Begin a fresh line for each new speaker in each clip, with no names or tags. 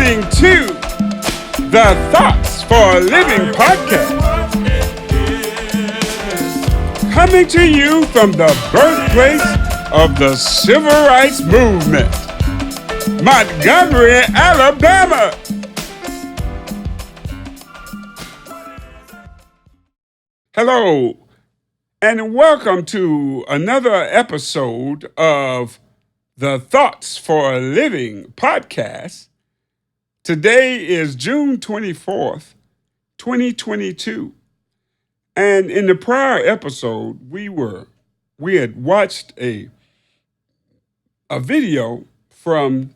listening to the Thoughts for a Living podcast, coming to you from the birthplace of the Civil Rights Movement, Montgomery, Alabama. Hello, and welcome to another episode of the Thoughts for a Living podcast. Today is June 24th, 2022. And in the prior episode, we had watched a video from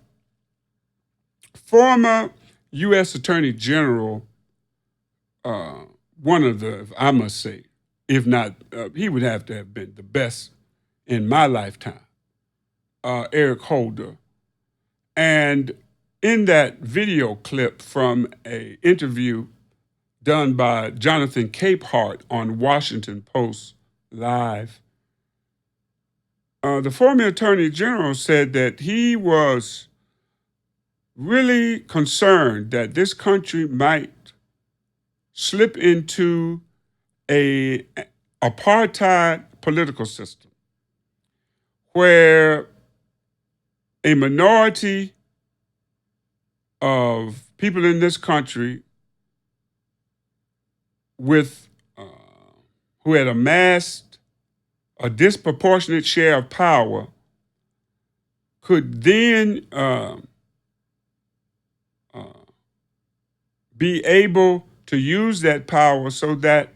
former U.S. Attorney General, one of the, I must say, if not, he would have to have been the best in my lifetime, Eric Holder. And in that video clip from an interview done by Jonathan Capehart on Washington Post Live, the former Attorney General said that he was really concerned that this country might slip into a apartheid political system where a minority of people in this country with who had amassed a disproportionate share of power could then be able to use that power so that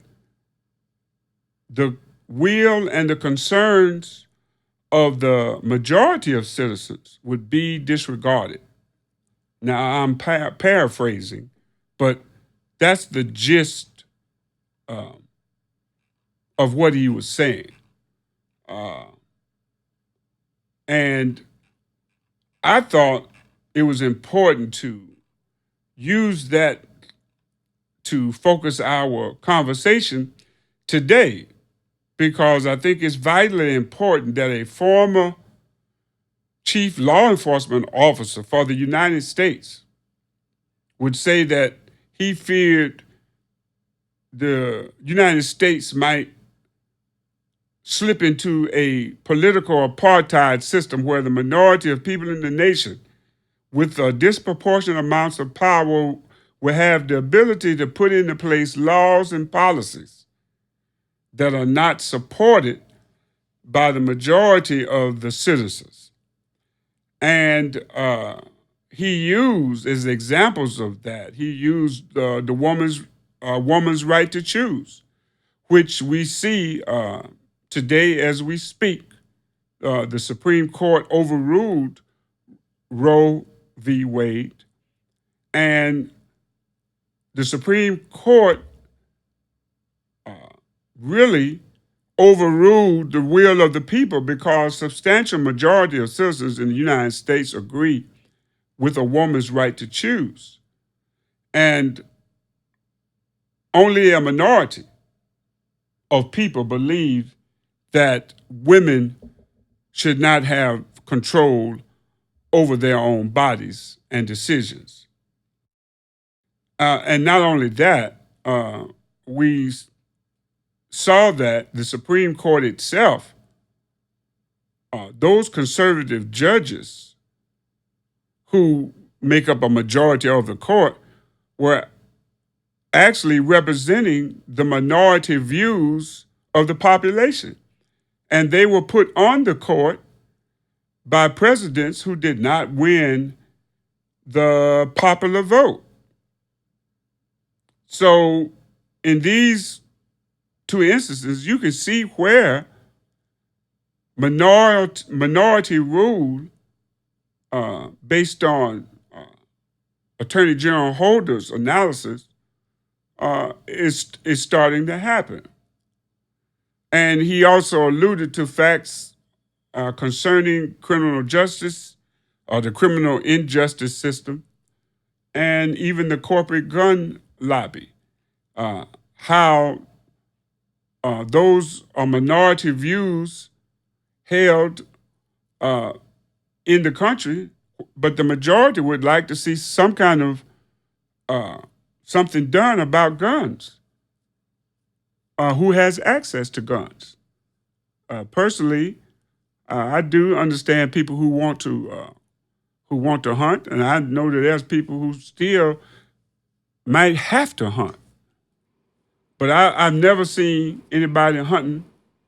the will and the concerns of the majority of citizens would be disregarded. Now, I'm paraphrasing, but that's the gist of what he was saying. And I thought it was important to use that to focus our conversation today, because I think it's vitally important that a former chief law enforcement officer for the United States would say that he feared the United States might slip into a political apartheid system where the minority of people in the nation with disproportionate amounts of power will have the ability to put into place laws and policies that are not supported by the majority of the citizens. And he used, as examples of that, he used the woman's right to choose, which we see today as we speak. The Supreme Court overruled Roe v. Wade, and the Supreme Court really overruled the will of the people because substantial majority of citizens in the United States agree with a woman's right to choose. And only a minority of people believe that women should not have control over their own bodies and decisions. And not only that, we saw that the Supreme Court itself, those conservative judges who make up a majority of the court, were actually representing the minority views of the population. And they were put on the court by presidents who did not win the popular vote. So in these two instances, you can see where minority rule based on Attorney General Holder's analysis is starting to happen. And he also alluded to facts concerning criminal justice, the criminal injustice system, and even the corporate gun lobby. How those are minority views held in the country But the majority would like to see some kind of uh, something done about guns. Who has access to guns? Personally, I do understand people who want to hunt, and I know that there's people who still might have to hunt. But I've never seen anybody hunting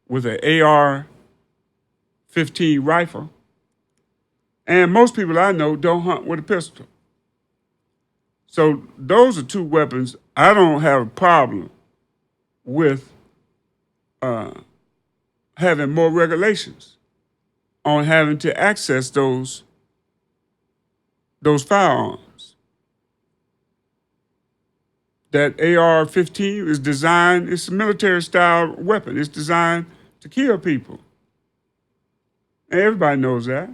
with an AR-15 rifle, and most people I know don't hunt with a pistol. So those are two weapons I don't have a problem with uh, having more regulations on having to access those firearms. That AR-15 is designed, it's a military style weapon. It's designed to kill people. And everybody knows that.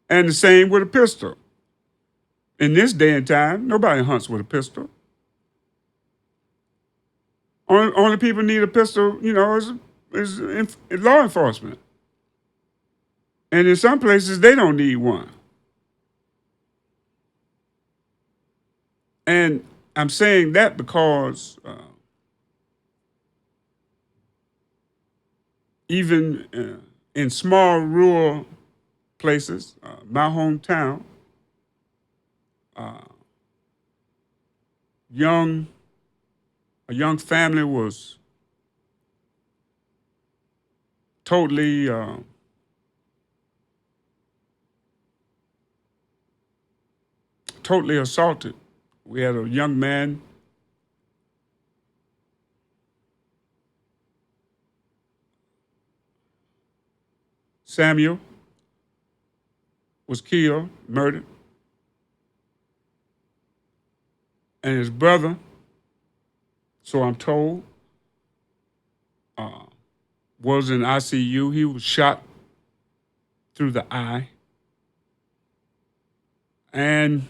And the same with a pistol. In this day and time, nobody hunts with a pistol. Only people need a pistol, is law enforcement. And in some places, they don't need one. And I'm saying that because even in small rural places, my hometown, uh, a young family was totally totally assaulted. We had a young man, Samuel, was killed, murdered, and his brother, so I'm told, uh, was in ICU. He was shot through the eye, and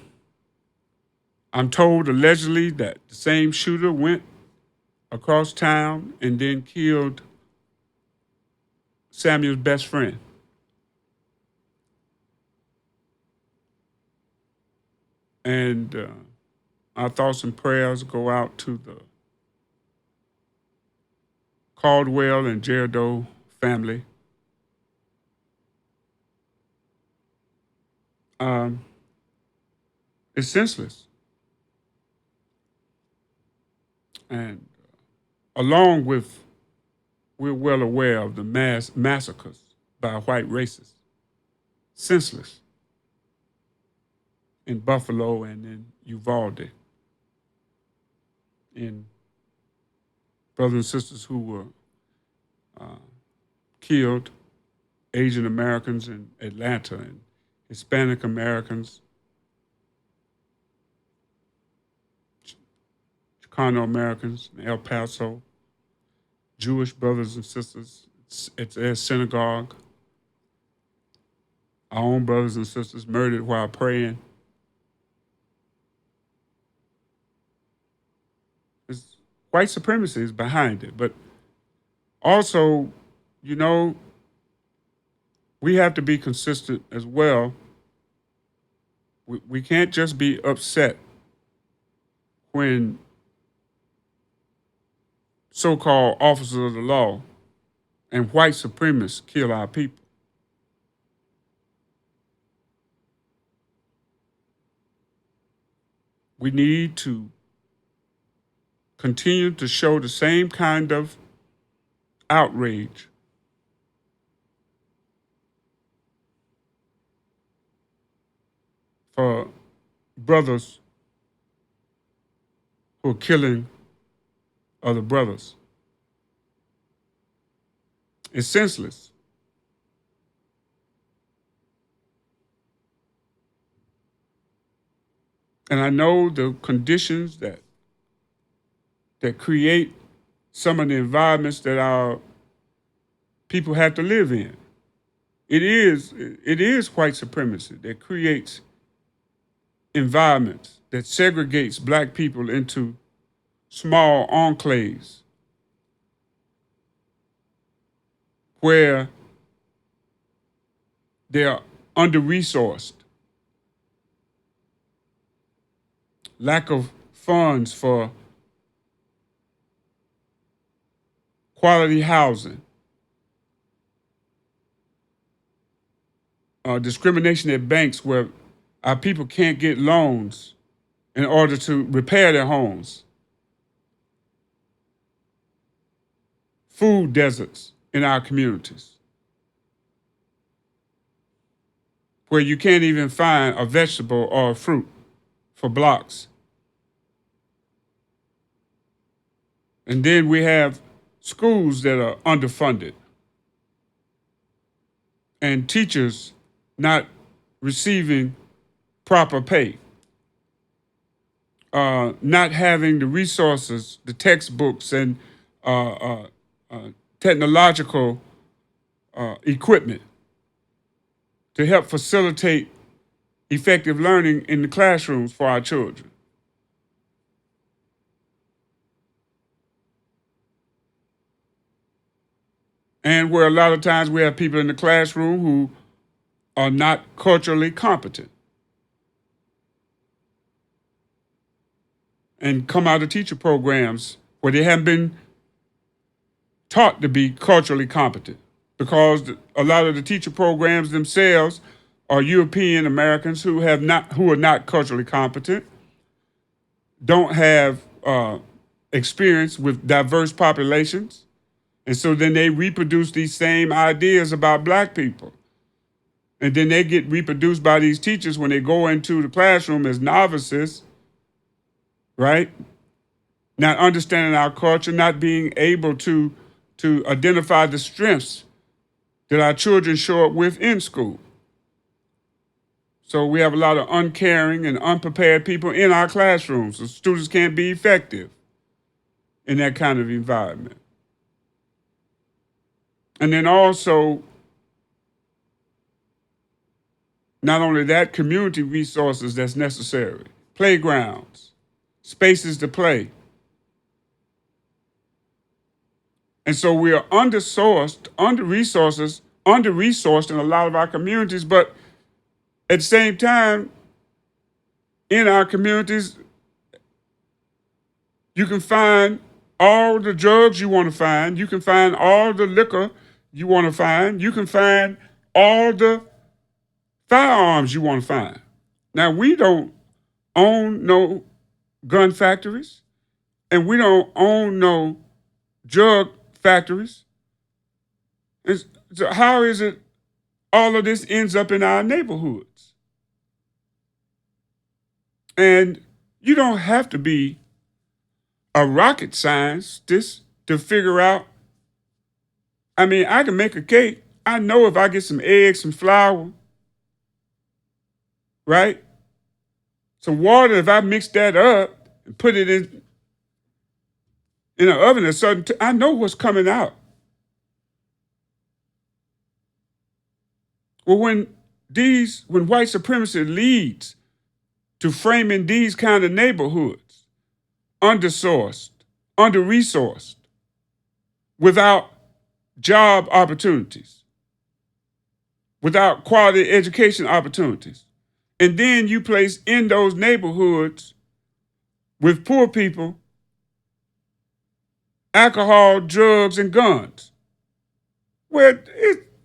I'm told allegedly that the same shooter went across town and then killed Samuel's best friend. And our thoughts and prayers go out to the Caldwell and Gerardo family. Um, it's senseless. And along with, we're well aware of the mass massacres by white racists, senseless, in Buffalo and in Uvalde, in brothers and sisters who were uh, killed, Asian Americans in Atlanta and Hispanic Americans, Chicano Americans in El Paso, Jewish brothers and sisters at their synagogue, our own brothers and sisters murdered while praying. It's, white supremacy is behind it, but also, you know, we have to be consistent as well. We can't just be upset when so-called officers of the law and white supremacists kill our people. We need to continue to show the same kind of outrage for brothers who are killing other brothers. It's senseless. And I know the conditions that create some of the environments that our people have to live in. It is white supremacy that creates environments that segregates black people into small enclaves where they're under-resourced, lack of funds for quality housing, discrimination at banks where our people can't get loans in order to repair their homes, food deserts in our communities where you can't even find a vegetable or a fruit for blocks. And then we have schools that are underfunded and teachers not receiving proper pay, not having the resources, the textbooks, and technological equipment to help facilitate effective learning in the classrooms for our children. And where a lot of times we have people in the classroom who are not culturally competent and come out of teacher programs where they haven't been taught to be culturally competent, because a lot of the teacher programs themselves are European Americans who are not culturally competent, don't have experience with diverse populations, and so then they reproduce these same ideas about black people. And then they get reproduced by these teachers when they go into the classroom as novices, right? Not understanding our culture, not being able to identify the strengths that our children show up with in school. So we have a lot of uncaring and unprepared people in our classrooms. So students can't be effective in that kind of environment. And then also, not only that, community resources that's necessary, playgrounds, spaces to play. And so we are under-resourced in a lot of our communities, but at the same time, in our communities, you can find all the drugs you want to find. You can find all the liquor you want to find. You can find all the firearms you want to find. Now, we don't own no gun factories, and we don't own no drug factories. So how is it all of this ends up in our neighborhoods? And you don't have to be a rocket scientist to figure out. I mean, I can make a cake. I know if I get some eggs, some flour, right? Some water, if I mix that up and put it in an oven at a certain I know what's coming out. Well, when white supremacy leads to framing these kind of neighborhoods, under-resourced, without job opportunities, without quality education opportunities, and then you place in those neighborhoods with poor people alcohol, drugs, and guns. Well,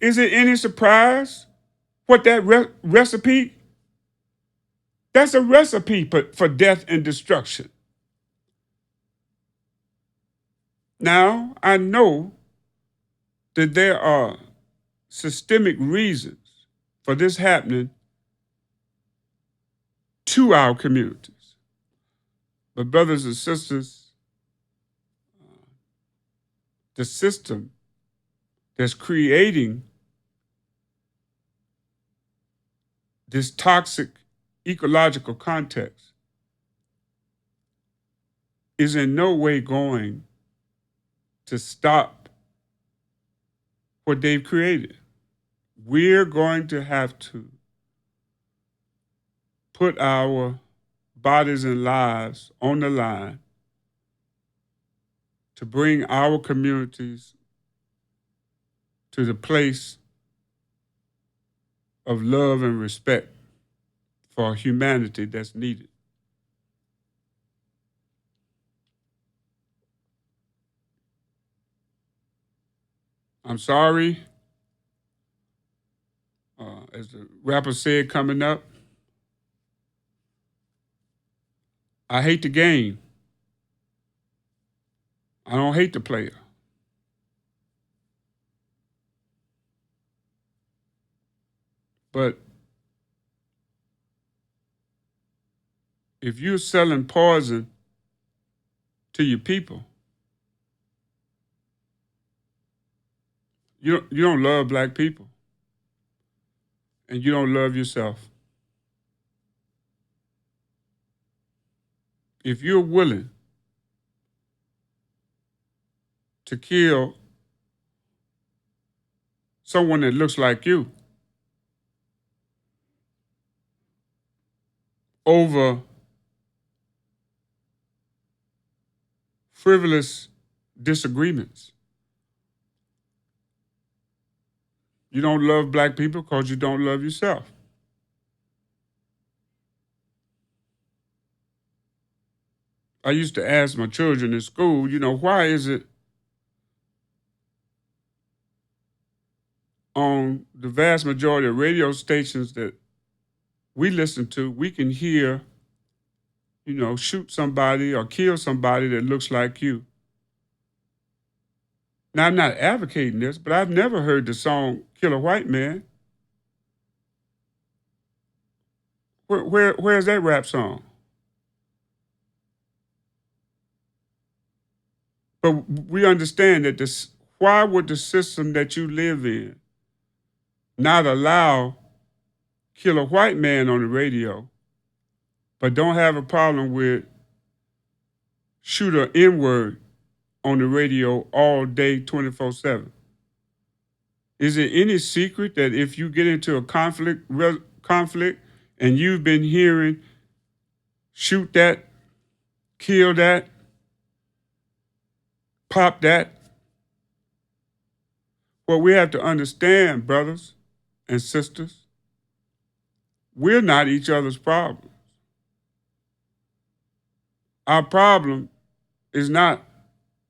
is it any surprise what that recipe? That's a recipe for death and destruction. Now, I know that there are systemic reasons for this happening to our communities. But brothers and sisters, the system that's creating this toxic ecological context is in no way going to stop what they've created. We're going to have to put our bodies and lives on the line to bring our communities to the place of love and respect for humanity that's needed. I'm sorry, as the rapper said coming up, I hate the game. I don't hate the player. But if you're selling poison to your people, you don't love black people and you don't love yourself. If you're willing to kill someone that looks like you over frivolous disagreements, you don't love black people because you don't love yourself. I used to ask my children in school, why is it on the vast majority of radio stations that we listen to, we can hear, shoot somebody or kill somebody that looks like you. Now, I'm not advocating this, but I've never heard the song Kill a White Man. Where's that rap song? But we understand that why would the system that you live in not allow Kill a White Man on the radio, but don't have a problem with shoot a N-word on the radio all day, 24/7? Is it any secret that if you get into a conflict and you've been hearing shoot that, kill that, pop that? Well, we have to understand, brothers and sisters, we're not each other's problem. Our problem is not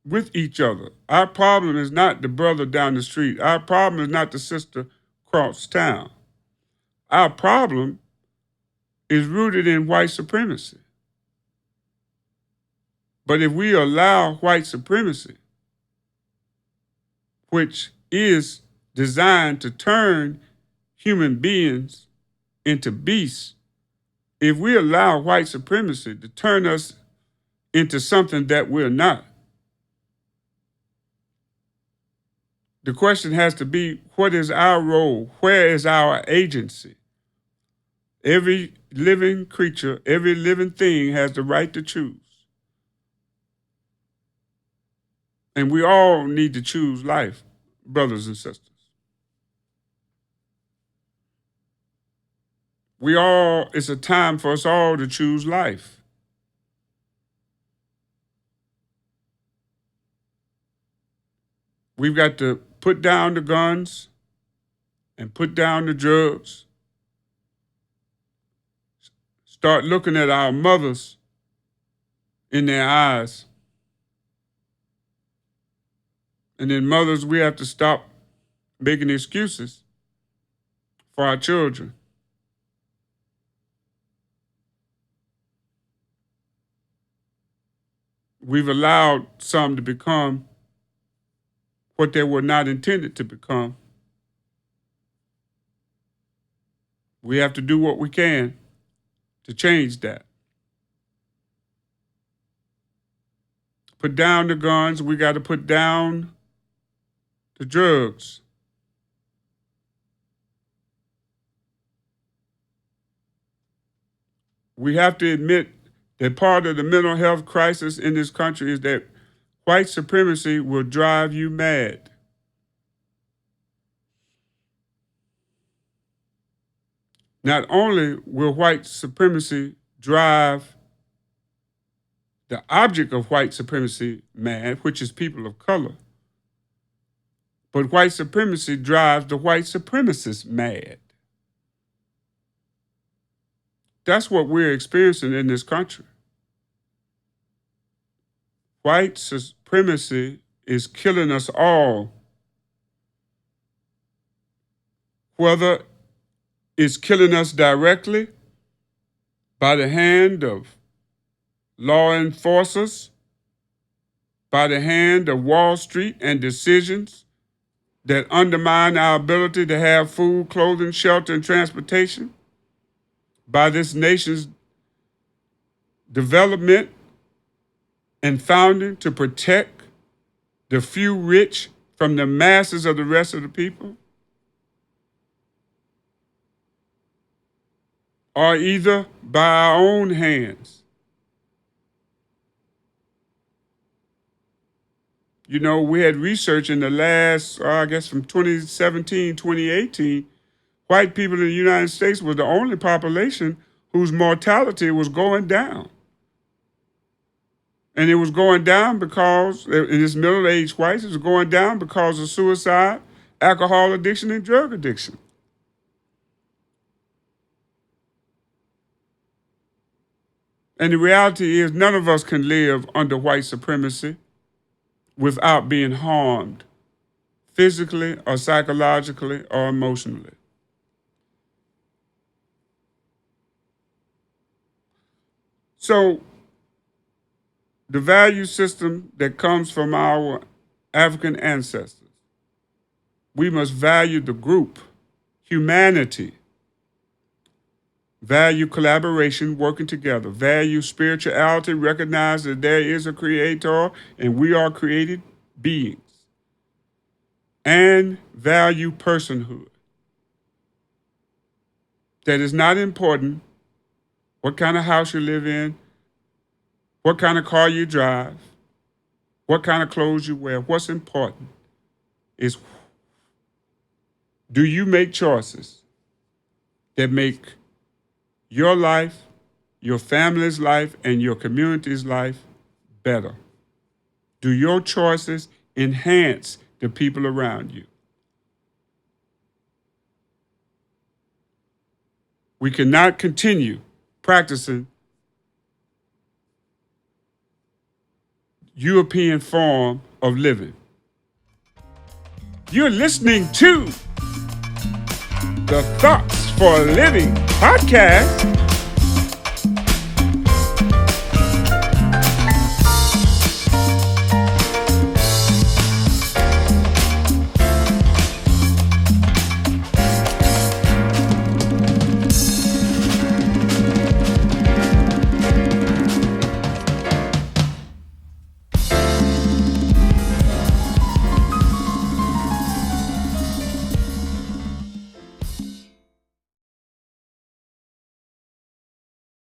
with each other. Our problem is not the brother down the street. Our problem is not the sister across town. Our problem is rooted in white supremacy. But if we allow white supremacy, which is designed to turn human beings into beasts, if we allow white supremacy to turn us into something that we're not, the question has to be, what is our role? Where is our agency? Every living creature, every living thing has the right to choose. And we all need to choose life, brothers and sisters. It's a time for us all to choose life. We've got to put down the guns and put down the drugs. Start looking at our mothers in their eyes. And then mothers, we have to stop making excuses for our children. We've allowed some to become what they were not intended to become. We have to do what we can to change that. Put down the guns. We got to put down the drugs. We have to admit that part of the mental health crisis in this country is that white supremacy will drive you mad. Not only will white supremacy drive the object of white supremacy mad, which is people of color, but white supremacy drives the white supremacists mad. That's what we're experiencing in this country. White supremacy is killing us all, whether it's killing us directly by the hand of law enforcers, by the hand of Wall Street and decisions that undermine our ability to have food, clothing, shelter, and transportation, by this nation's development and founding to protect the few rich from the masses of the rest of the people, or either by our own hands. You know, we had research in the last, I guess from 2017, 2018, white people in the United States were the only population whose mortality was going down. And it was going down because, in this middle-aged whites, it was going down because of suicide, alcohol addiction, and drug addiction. And the reality is none of us can live under white supremacy without being harmed physically or psychologically or emotionally. So the value system that comes from our African ancestors, we must value the group, humanity, value collaboration, working together, value spirituality, recognize that there is a creator and we are created beings, and value personhood. That is not important what kind of house you live in, what kind of car you drive, what kind of clothes you wear. What's important is, do you make choices that make your life, your family's life, and your community's life better? Do your choices enhance the people around you? We cannot continue practicing European form of living. You're listening to the Thoughts for a Living podcast